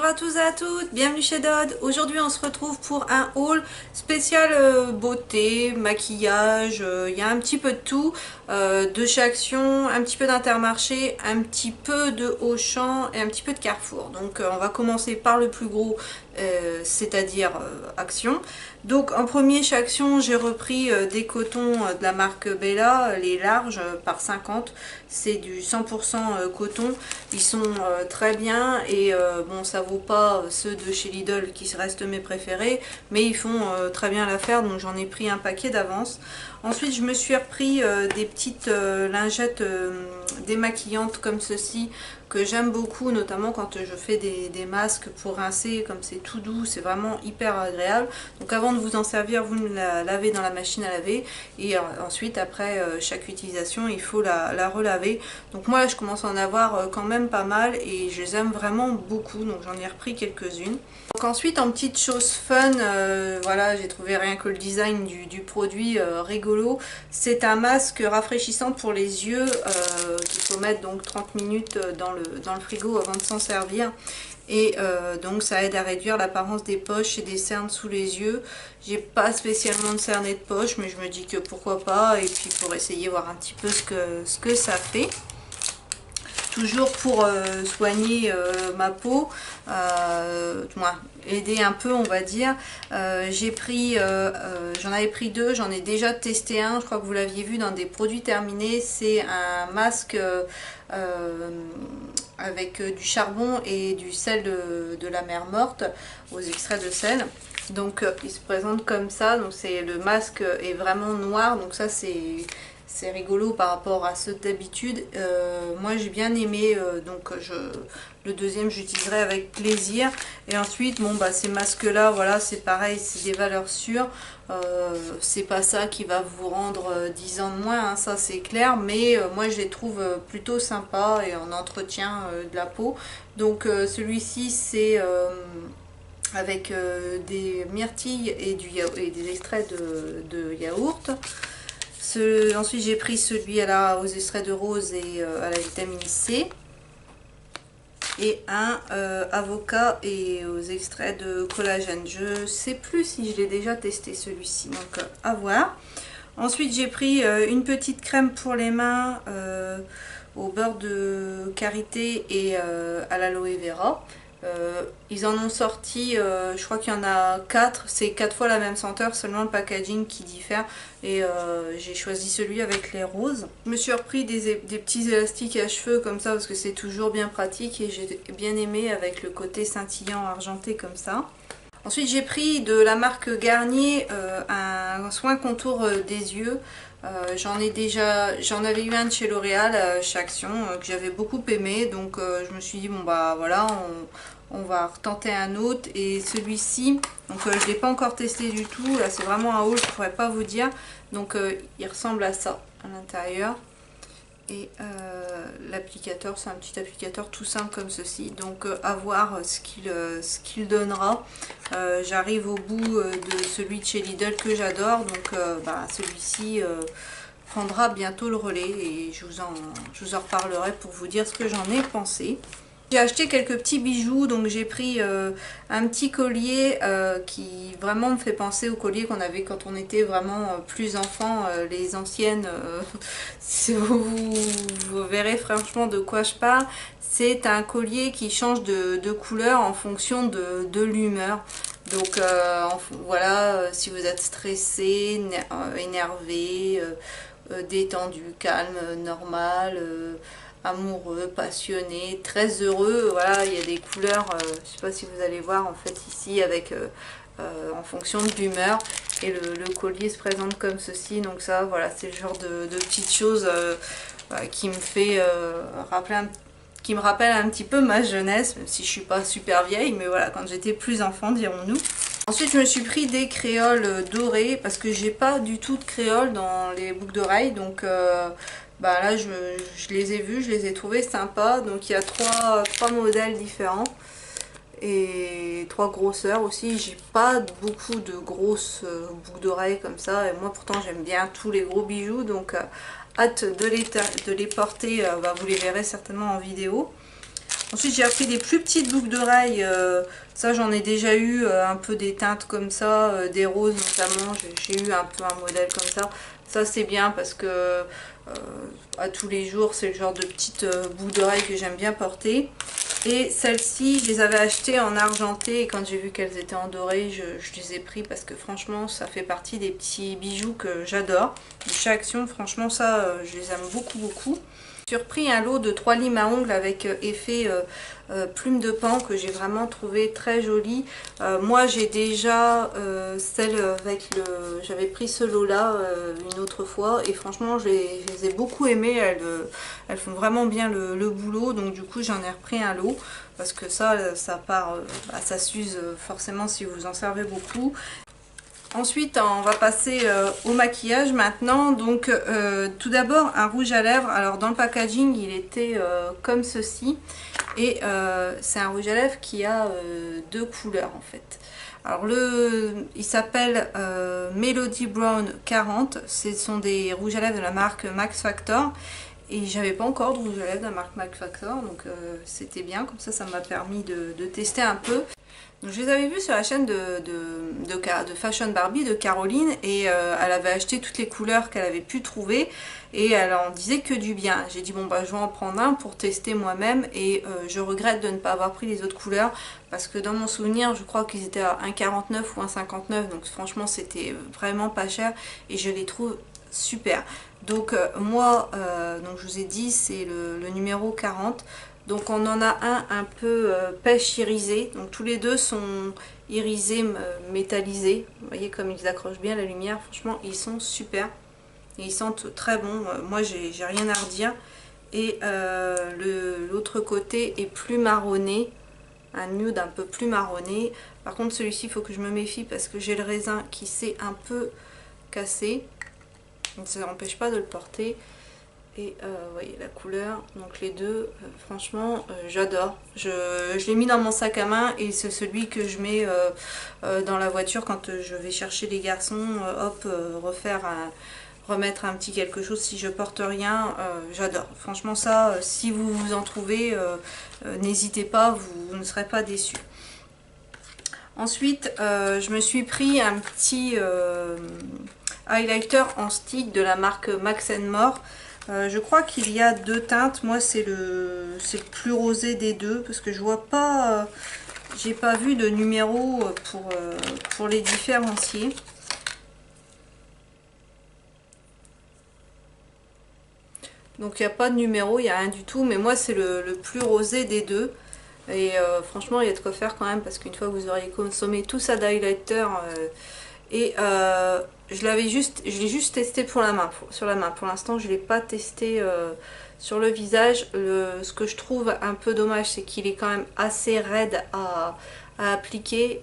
Bonjour à tous et à toutes, bienvenue chez Dodd. Aujourd'hui on se retrouve pour un haul spécial beauté, maquillage, il y a un petit peu de tout, de chez Action, un petit peu d'Intermarché, un petit peu de Auchan et un petit peu de Carrefour. Donc on va commencer par le plus gros, c'est-à-dire Action. Donc en premier chez Action j'ai repris des cotons de la marque Bella, les larges par 50, c'est du 100% coton, ils sont très bien et bon ça vaut pas ceux de chez Lidl qui restent mes préférés, mais ils font très bien l'affaire, donc j'en ai pris un paquet d'avance. Ensuite je me suis repris des petites lingettes démaquillantes comme ceci, que j'aime beaucoup, notamment quand je fais des masques pour rincer, comme c'est tout doux, c'est vraiment hyper agréable. Donc avant de vous en servir, vous la lavez dans la machine à laver et ensuite après chaque utilisation il faut la relaver. Donc moi je commence à en avoir quand même pas mal et je les aime vraiment beaucoup, donc j'en ai repris quelques-unes. Donc ensuite en petite chose fun, voilà, j'ai trouvé rien que le design du produit rigolo. C'est un masque rafraîchissant pour les yeux qu'il faut mettre donc 30 minutes dans le frigo avant de s'en servir. Et donc ça aide à réduire l'apparence des poches et des cernes sous les yeux. J'ai pas spécialement de cernes et de poches, mais je me dis que pourquoi pas, et puis pour essayer voir un petit peu ce que ça fait. Toujours pour soigner ma peau, aider un peu on va dire. J'ai pris, j'en avais pris deux, j'en ai déjà testé un, je crois que vous l'aviez vu dans des produits terminés. C'est un masque avec du charbon et du sel de la mer morte, aux extraits de sel. Donc il se présente comme ça, donc le masque est vraiment noir, donc ça c'est rigolo par rapport à ceux d'habitude. Moi j'ai bien aimé, donc le deuxième j'utiliserai avec plaisir. Et ensuite bon bah ces masques là, voilà, c'est pareil, c'est des valeurs sûres. C'est pas ça qui va vous rendre 10 ans de moins, hein, ça c'est clair, mais moi je les trouve plutôt sympas et en entretien de la peau. Donc celui-ci c'est avec des myrtilles et des extraits de yaourt. Ensuite j'ai pris celui aux extraits de rose et à la vitamine C, et un avocat et aux extraits de collagène. Je sais plus si je l'ai déjà testé celui-ci, donc à voir. Ensuite j'ai pris une petite crème pour les mains au beurre de karité et à l'aloe vera. Ils en ont sorti, je crois qu'il y en a 4, c'est 4 fois la même senteur, seulement le packaging qui diffère, et j'ai choisi celui avec les roses. Je me suis repris des petits élastiques à cheveux comme ça parce que c'est toujours bien pratique, et j'ai bien aimé avec le côté scintillant argenté comme ça. Ensuite j'ai pris de la marque Garnier un soin contour des yeux. J'en avais eu un de chez L'Oréal chez Action que j'avais beaucoup aimé, donc je me suis dit bon bah voilà, on va retenter un autre. Et celui-ci, donc je ne l'ai pas encore testé du tout, là c'est vraiment un haul, je ne pourrais pas vous dire. Donc il ressemble à ça à l'intérieur. Et l'applicateur, c'est un petit applicateur tout simple comme ceci, donc à voir ce qu'il donnera. J'arrive au bout de celui de chez Lidl que j'adore, donc bah, celui-ci prendra bientôt le relais, et je vous en reparlerai pour vous dire ce que j'en ai pensé. J'ai acheté quelques petits bijoux, donc j'ai pris un petit collier qui vraiment me fait penser au collier qu'on avait quand on était vraiment plus enfant, les anciennes, vous verrez franchement de quoi je parle. C'est un collier qui change de couleur en fonction de l'humeur. Donc voilà, si vous êtes stressé, énervé, détendu, calme, normal, amoureux, passionné, très heureux, voilà, il y a des couleurs, je sais pas si vous allez voir en fait ici, avec en fonction de l'humeur, et le collier se présente comme ceci. Donc ça voilà, c'est le genre de petites choses qui me fait qui me rappelle un petit peu ma jeunesse, même si je suis pas super vieille, mais voilà, quand j'étais plus enfant, dirons-nous. Ensuite je me suis pris des créoles dorées parce que j'ai pas du tout de créoles dans les boucles d'oreilles, donc bah là je les ai vus, je les ai trouvés sympas. Donc il y a trois modèles différents et 3 grosseurs aussi. J'ai pas beaucoup de grosses boucles d'oreilles comme ça, et moi pourtant j'aime bien tous les gros bijoux, donc hâte de les porter, bah, vous les verrez certainement en vidéo. Ensuite j'ai repris des plus petites boucles d'oreilles, ça j'en ai déjà eu un peu des teintes comme ça, des roses notamment, j'ai eu un peu un modèle comme ça. Ça c'est bien parce que à tous les jours c'est le genre de petites boucles d'oreilles que j'aime bien porter. Et celles-ci je les avais achetées en argenté et quand j'ai vu qu'elles étaient en doré je les ai pris parce que franchement ça fait partie des petits bijoux que j'adore. De chez Action, franchement ça je les aime beaucoup beaucoup. J'ai repris un lot de 3 limes à ongles avec effet plume de pan que j'ai vraiment trouvé très joli. Moi j'ai déjà celle avec le... J'avais pris ce lot là une autre fois et franchement je les ai beaucoup aimées. Elles font vraiment bien le boulot, donc du coup j'en ai repris un lot. Parce que ça part, ça s'use forcément si vous en servez beaucoup. Ensuite, on va passer au maquillage maintenant. Donc, tout d'abord, un rouge à lèvres. Alors, dans le packaging, il était comme ceci. Et c'est un rouge à lèvres qui a deux couleurs, en fait. Alors, il s'appelle Melody Brown 40. Ce sont des rouges à lèvres de la marque Max Factor. Et j'avais pas encore de rouge à lèvres de la marque Max Factor. Donc, c'était bien. Comme ça m'a permis de tester un peu. Donc, je les avais vus sur la chaîne de Fashion Barbie de Caroline et elle avait acheté toutes les couleurs qu'elle avait pu trouver et elle en disait que du bien. J'ai dit bon bah je vais en prendre un pour tester moi-même et je regrette de ne pas avoir pris les autres couleurs parce que dans mon souvenir je crois qu'ils étaient à 1,49 ou 1,59 donc franchement c'était vraiment pas cher et je les trouve super. Donc moi donc je vous ai dit c'est le numéro 40. Donc on en a un peu pêche irisé, donc tous les deux sont irisés, métallisés. Vous voyez comme ils accrochent bien la lumière, franchement ils sont super. Et ils sentent très bon, moi j'ai rien à redire. Et l'autre côté est plus marronné, un nude un peu plus marronné. Par contre celui-ci il faut que je me méfie parce que j'ai le raisin qui s'est un peu cassé. Donc ça n'empêche pas de le porter. Et vous voyez la couleur, donc les deux, franchement j'adore. Je l'ai mis dans mon sac à main et c'est celui que je mets dans la voiture quand je vais chercher les garçons, hop, remettre un petit quelque chose si je porte rien, j'adore. Franchement ça, si vous en trouvez, n'hésitez pas, vous ne serez pas déçus. Ensuite, je me suis pris un petit highlighter en stick de la marque Max More. Je crois qu'il y a deux teintes. Moi, c'est le plus rosé des deux parce que je vois pas, j'ai pas vu de numéro pour les différencier. Donc, il n'y a pas de numéro, il n'y a rien du tout. Mais moi, c'est le plus rosé des deux. Et franchement, il y a de quoi faire quand même parce qu'une fois que vous auriez consommé tout ça d'highlighter je l'ai juste testé pour la main, sur la main. Pour l'instant, je ne l'ai pas testé sur le visage. Ce que je trouve un peu dommage, c'est qu'il est quand même assez raide à appliquer.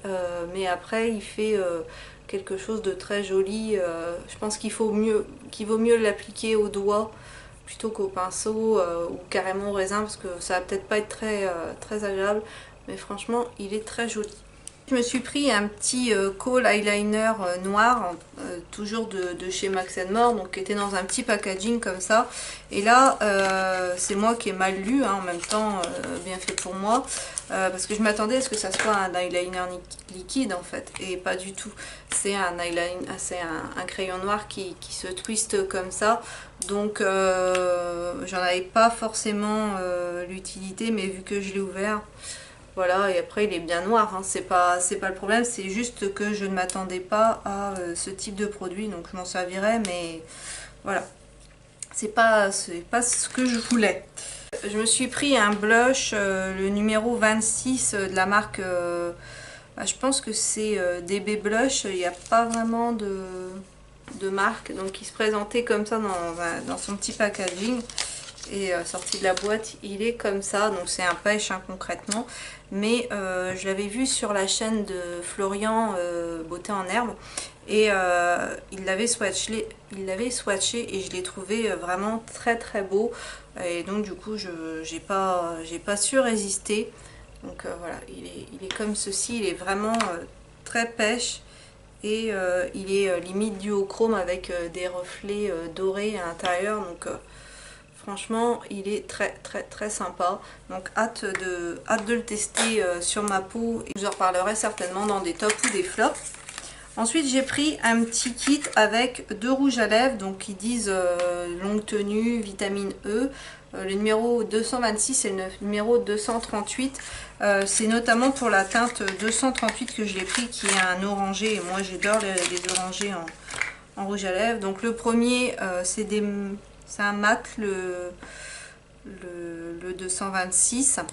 Mais après, il fait quelque chose de très joli. Je pense qu'il vaut mieux l'appliquer au doigt plutôt qu'au pinceau ou carrément au raisin parce que ça va peut-être pas être très agréable. Mais franchement, il est très joli. Je me suis pris un petit kohl eyeliner noir, toujours de chez Max More, donc qui était dans un petit packaging comme ça. Et là, c'est moi qui ai mal lu, hein, en même temps, bien fait pour moi, parce que je m'attendais à ce que ça soit un eyeliner liquide en fait, et pas du tout. C'est un eyeliner, c'est un crayon noir qui se twiste comme ça. Donc j'en avais pas forcément l'utilité, mais vu que je l'ai ouvert. Voilà, et après il est bien noir, hein. C'est pas le problème, c'est juste que je ne m'attendais pas à ce type de produit, donc je m'en servirai, mais voilà, c'est pas ce que je voulais. Je me suis pris un blush, le numéro 26 de la marque, je pense que c'est DB Blush, il n'y a pas vraiment de marque, donc il se présentait comme ça dans son petit packaging. Et sorti de la boîte, il est comme ça, donc c'est un pêche hein, concrètement. Mais je l'avais vu sur la chaîne de Florian Beauté en Herbe et il l'avait swatché et je l'ai trouvé vraiment très très beau. Et donc du coup, j'ai pas su résister. Donc voilà, il est comme ceci, il est vraiment très pêche. Et il est limite duochrome avec des reflets dorés à l'intérieur. Donc franchement il est très sympa. Donc hâte de le tester sur ma peau et je vous en reparlerai certainement dans des tops ou des flops. Ensuite j'ai pris un petit kit avec 2 rouges à lèvres, donc ils disent longue tenue, vitamine E. Le numéro 226 et le numéro 238. C'est notamment pour la teinte 238 que je l'ai pris, qui est un orangé. Et moi j'adore les orangés en rouge à lèvres. Donc le premier c'est un mat, le 226. Donc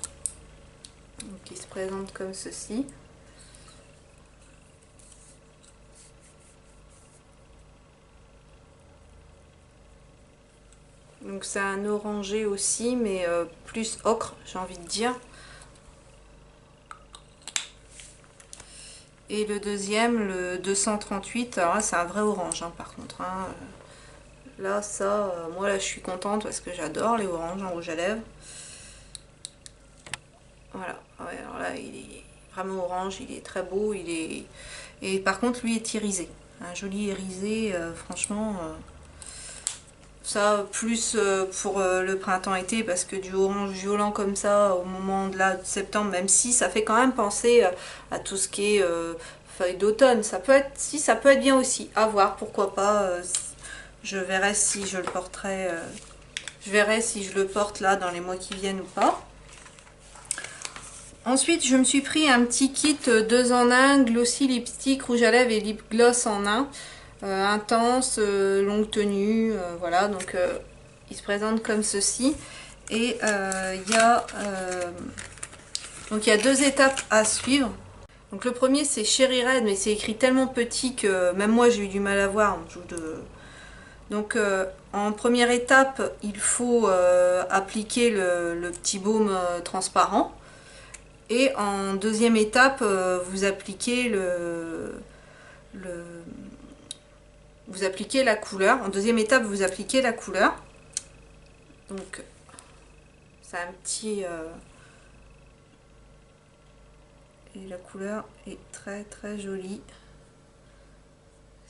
il se présente comme ceci. Donc c'est un orangé aussi, mais plus ocre, j'ai envie de dire. Et le deuxième, le 238, alors là c'est un vrai orange hein, par contre. Hein. Là ça, moi là je suis contente parce que j'adore les oranges en rouge à lèvres. Voilà, ouais, alors là il est vraiment orange, il est très beau, il est... Et par contre lui est irisé. Un joli irisé, franchement... Ça, plus pour le printemps-été, parce que du orange violent comme ça, au moment de septembre, même si ça fait quand même penser à tout ce qui est feuilles d'automne. Ça peut être, si, ça peut être bien aussi. À voir, pourquoi pas. Je verrai si je le porterai. Je verrai si je le porte là dans les mois qui viennent ou pas. Ensuite, je me suis pris un petit kit 2 en 1, glossy, lipstick, rouge à lèvres et lip gloss en 1. Intense, longue tenue, voilà, donc il se présente comme ceci. Et il y a 2 étapes à suivre. Donc le premier c'est Cherry Red, mais c'est écrit tellement petit que même moi j'ai eu du mal à voir. Donc en première étape, il faut appliquer le petit baume transparent. Et en deuxième étape, vous appliquez vous appliquez la couleur. En deuxième étape, vous appliquez la couleur. Donc, c'est un petit... et la couleur est très jolie.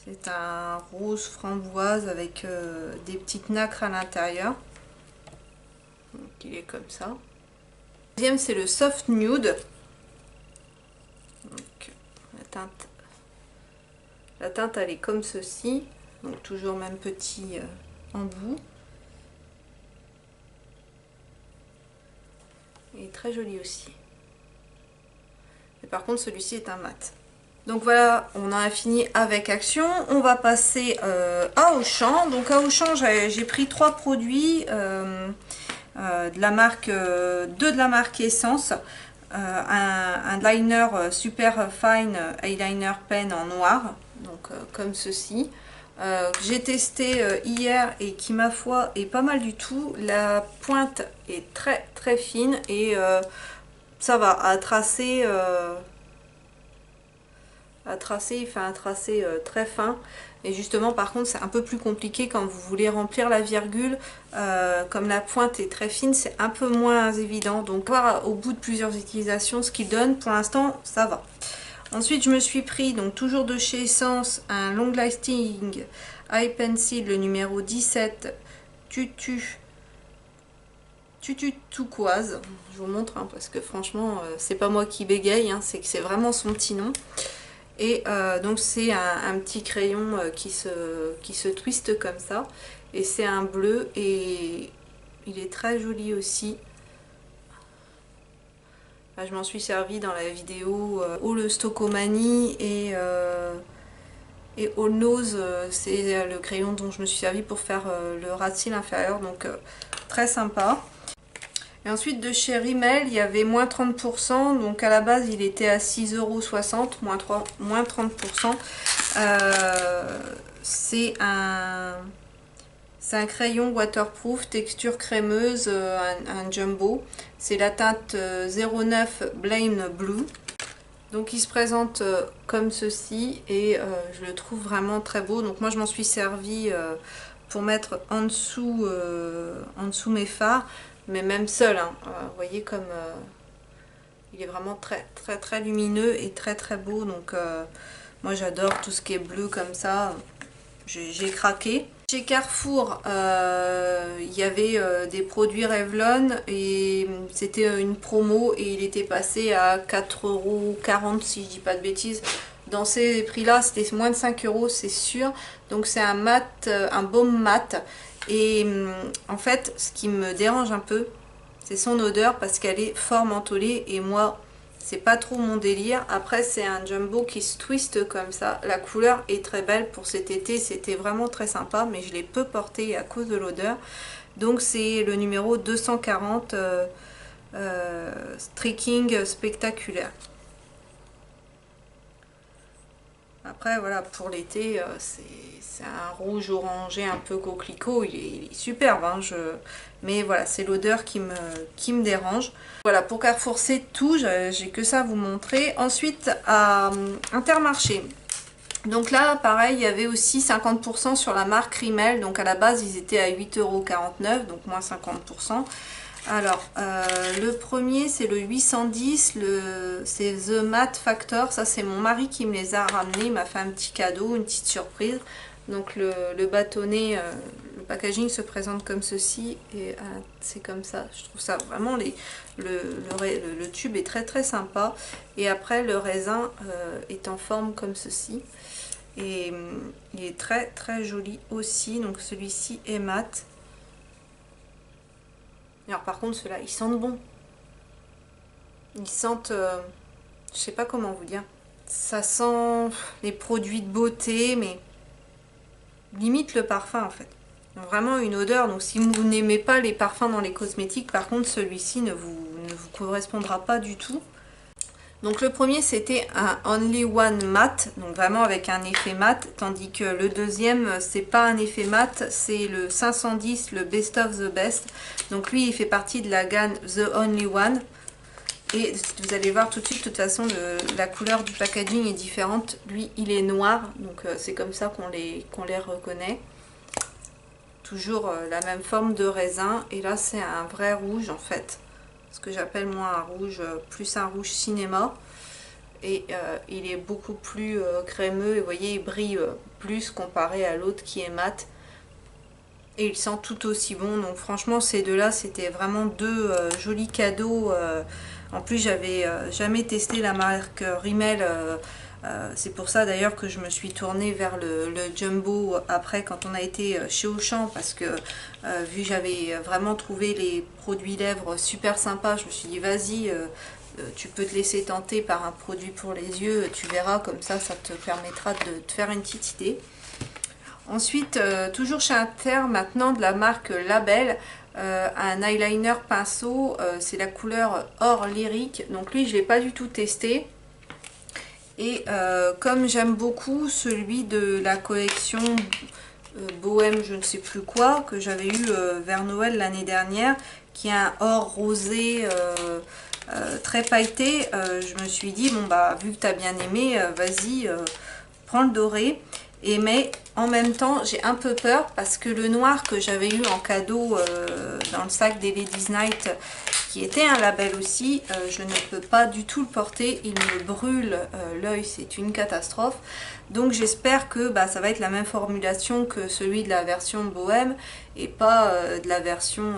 C'est un rose framboise avec des petites nacres à l'intérieur. Donc, il est comme ça. Le deuxième, c'est le Soft Nude. Donc, la teinte, elle est comme ceci. Donc, toujours même petit embout. Et très joli aussi. Et par contre, celui-ci est un mat. Donc voilà, on a fini avec Action. On va passer à Auchan. Donc à Auchan, j'ai pris 3 produits de la marque, 2 de la marque Essence. Un liner super fine eyeliner pen en noir, donc comme ceci. J'ai testé hier et qui, ma foi, est pas mal du tout. La pointe est très fine et ça va à tracer. Il fait un tracé très fin. Et justement, par contre, c'est un peu plus compliqué quand vous voulez remplir la virgule. Comme la pointe est très fine, c'est un peu moins évident. Donc, voir au bout de plusieurs utilisations ce qu'il donne. Pour l'instant, ça va. Ensuite, je me suis pris, donc toujours de chez Essence, un Long Lasting Eye Pencil, le numéro 17, Tutu Turquoise. Je vous montre, hein, parce que franchement, c'est pas moi qui bégaye, hein, c'est que c'est vraiment son petit nom. Et donc c'est un petit crayon qui se twiste comme ça. Et c'est un bleu et il est très joli aussi. Là, je m'en suis servi dans la vidéo All Stocomanie et All Nose. C'est le crayon dont je me suis servi pour faire le ras de cils inférieur. Donc très sympa. Et ensuite de chez Rimmel, il y avait moins 30%, donc à la base il était à 6,60 €, moins 30%. C'est un crayon waterproof, texture crémeuse, un jumbo. C'est la teinte 09 Blame Blue. Donc il se présente comme ceci et je le trouve vraiment très beau. Donc moi je m'en suis servi pour mettre en dessous mes fards. Mais même seul, hein, vous voyez comme il est vraiment très lumineux et très beau. Donc moi j'adore tout ce qui est bleu comme ça. j'ai craqué. Chez Carrefour, il y avait des produits Revlon et c'était une promo et il était passé à 4,40 € si je dis pas de bêtises. Dans ces prix-là, c'était moins de 5 € c'est sûr. Donc c'est un mat, un baume mat. Et en fait, ce qui me dérange un peu, c'est son odeur parce qu'elle est fort mentholée et moi, c'est pas trop mon délire. Après, c'est un jumbo qui se twiste comme ça. La couleur est très belle pour cet été. C'était vraiment très sympa, mais je l'ai peu porté à cause de l'odeur. Donc, c'est le numéro 240 Streaking Spectaculaire. Après, voilà, pour l'été, c'est un rouge orangé un peu coquelicot. Il est superbe, hein, mais voilà, c'est l'odeur qui me dérange. Voilà, pour Carrefour, c'est tout. J'ai que ça à vous montrer. Ensuite, à Intermarché. Donc là, pareil, il y avait aussi 50% sur la marque Rimmel. Donc à la base, ils étaient à 8,49 €, donc moins 50%. Alors, le premier, c'est le 810, c'est The Matte Factor. Ça, c'est mon mari qui me les a ramenés. Il m'a fait un petit cadeau, une petite surprise. Donc, le bâtonnet, le packaging se présente comme ceci. Et c'est comme ça. Je trouve ça vraiment, le tube est très très sympa. Et après, le raisin est en forme comme ceci. Et il est très très joli aussi. Donc, celui-ci est mat. Alors par contre ceux-là, ils sentent bon. Ils sentent, je sais pas comment vous dire. Ça sent les produits de beauté, mais limite le parfum en fait. Vraiment une odeur, donc si vous n'aimez pas les parfums dans les cosmétiques, par contre celui-ci ne vous correspondra pas du tout. Donc le premier c'était un Only One Matte, donc vraiment avec un effet mat, tandis que le deuxième c'est pas un effet mat, c'est le 510, le Best of the Best. Donc lui il fait partie de la gamme The Only One. Et vous allez voir tout de suite, de toute façon la couleur du packaging est différente. Lui il est noir, donc c'est comme ça qu'on les reconnaît. Toujours la même forme de raisin, et là c'est un vrai rouge en fait. Ce que j'appelle moi un rouge, plus un rouge cinéma, et il est beaucoup plus crémeux, et vous voyez il brille plus comparé à l'autre qui est mat, et il sent tout aussi bon. Donc franchement ces deux là c'était vraiment deux jolis cadeaux. En plus j'avais jamais testé la marque Rimmel, c'est pour ça d'ailleurs que je me suis tournée vers le jumbo après quand on a été chez Auchan, parce que vu que j'avais vraiment trouvé les produits lèvres super sympas, je me suis dit vas-y, tu peux te laisser tenter par un produit pour les yeux, tu verras, comme ça te permettra de te faire une petite idée. Ensuite, toujours chez Inter maintenant, de la marque Label, un eyeliner pinceau, c'est la couleur Or Lyrique. Donc lui je l'ai pas du tout testé. Et comme j'aime beaucoup celui de la collection Bohème je ne sais plus quoi, que j'avais eu vers Noël l'année dernière, qui est un or rosé très pailleté, je me suis dit, bon bah vu que tu as bien aimé, vas-y, prends le doré. Mais en même temps j'ai un peu peur parce que le noir que j'avais eu en cadeau dans le sac des Ladies Night, qui était un label aussi, je ne peux pas du tout le porter, il me brûle l'œil, c'est une catastrophe. Donc j'espère que ça va être la même formulation que celui de la version Bohème et pas de la version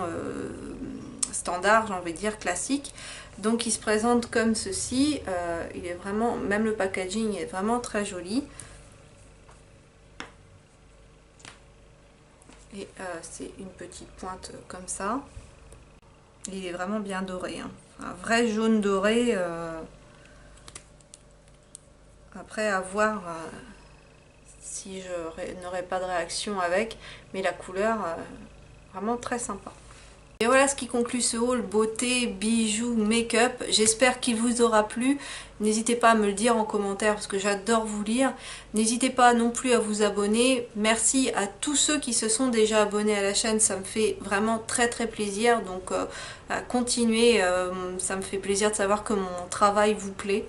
standard, j'ai envie de dire classique. Donc il se présente comme ceci, il est vraiment, même le packaging est vraiment très joli. Et c'est une petite pointe comme ça. Il est vraiment bien doré, hein. Un vrai jaune doré. Après, à voir si je n'aurai pas de réaction avec. Mais la couleur, vraiment très sympa. Et voilà ce qui conclut ce haul beauté, bijoux, make-up. J'espère qu'il vous aura plu. N'hésitez pas à me le dire en commentaire parce que j'adore vous lire. N'hésitez pas non plus à vous abonner. Merci à tous ceux qui se sont déjà abonnés à la chaîne. Ça me fait vraiment très très plaisir. Donc continuez. Ça me fait plaisir de savoir que mon travail vous plaît.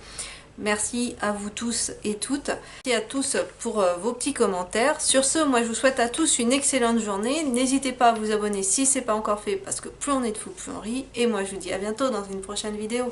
Merci à vous tous et toutes. Merci à tous pour vos petits commentaires. Sur ce, moi je vous souhaite à tous une excellente journée. N'hésitez pas à vous abonner si ce n'est pas encore fait parce que plus on est de fous, plus on rit. Et moi je vous dis à bientôt dans une prochaine vidéo.